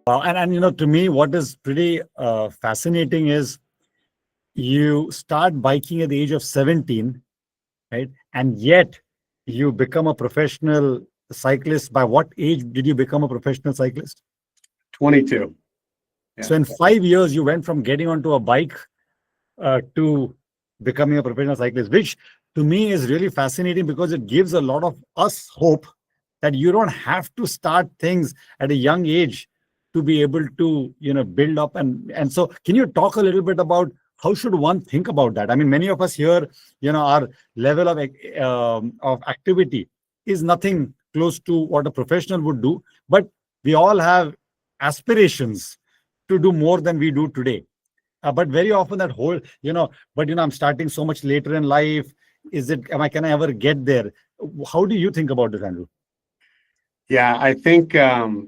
And to me, what is pretty fascinating is you start biking at the age of 17, right? And yet you become a professional cyclist. By what age did you become a professional cyclist? 22. Yeah. So in 5 years, you went from getting onto a bike to becoming a professional cyclist, which to me is really fascinating because it gives a lot of us hope that you don't have to start things at a young age to be able to build up. And so can you talk a little bit about how should one think about that? I mean, many of us here, our level of activity is nothing close to what a professional would do, but we all have aspirations to do more than we do today. But very often that whole, I'm starting so much later in life. Can I ever get there? How do you think about this, Andrew? Yeah, I think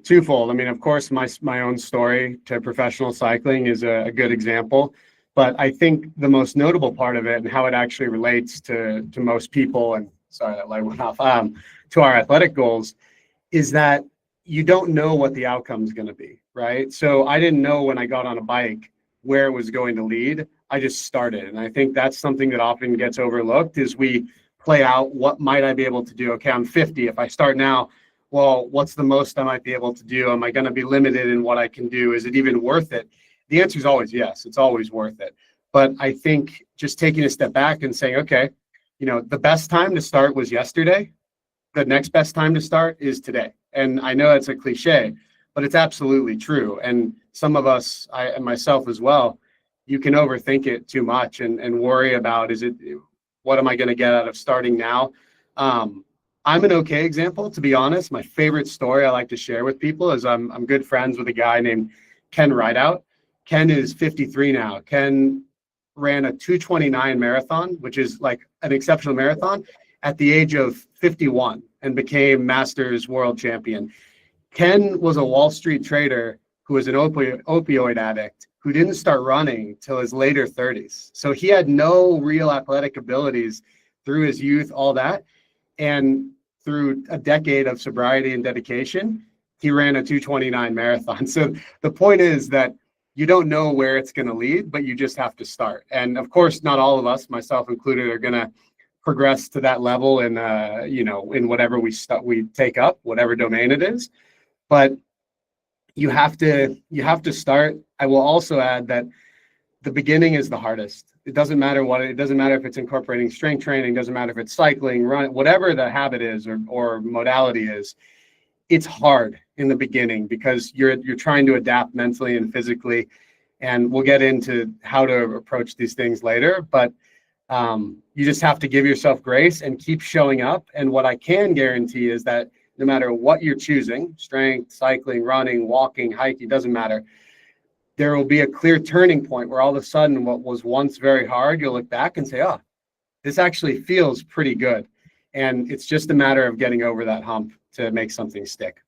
twofold. I mean, of course, my own story to professional cycling is a good example. But I think the most notable part of it and how it actually relates to most people, and sorry, that light went off, to our athletic goals, is that you don't know what the outcome is going to be, right? So I didn't know when I got on a bike where it was going to lead. I just started. And I think that's something that often gets overlooked is we play out what might I be able to do? Okay, I'm 50. If I start now, well, what's the most I might be able to do? Am I going to be limited in what I can do? Is it even worth it? The answer is always yes, it's always worth it. But I think just taking a step back and saying, okay, the best time to start was yesterday. The next best time to start is today. And I know it's a cliche, but it's absolutely true. And some of us, I and myself as well, you can overthink it too much and worry about, what am I going to get out of starting now? I'm an okay example, to be honest. My favorite story I like to share with people is I'm good friends with a guy named Ken Rideout. Ken is 53 now. Ken ran a 2:29 marathon, which is like an exceptional marathon, at the age of 51 and became Masters world champion. Ken was a Wall Street trader who was an opioid addict who didn't start running till his later 30s. So he had no real athletic abilities through his youth, all that. And through a decade of sobriety and dedication, he ran a 2:29 marathon. So the point is that you don't know where it's going to lead, but you just have to start. And of course, not all of us, myself included, are going to progress to that level in whatever we take up, whatever domain it is. But you have to start. I will also add that the beginning is the hardest. It doesn't matter if it's incorporating strength training, doesn't matter if it's cycling, running, whatever the habit is or modality is. It's hard in the beginning because you're trying to adapt mentally and physically, and we'll get into how to approach these things later. But you just have to give yourself grace and keep showing up. And what I can guarantee is that no matter what you're choosing, strength, cycling, running, walking, hiking, doesn't matter, there will be a clear turning point where all of a sudden what was once very hard, you'll look back and say, oh, this actually feels pretty good. And it's just a matter of getting over that hump to make something stick.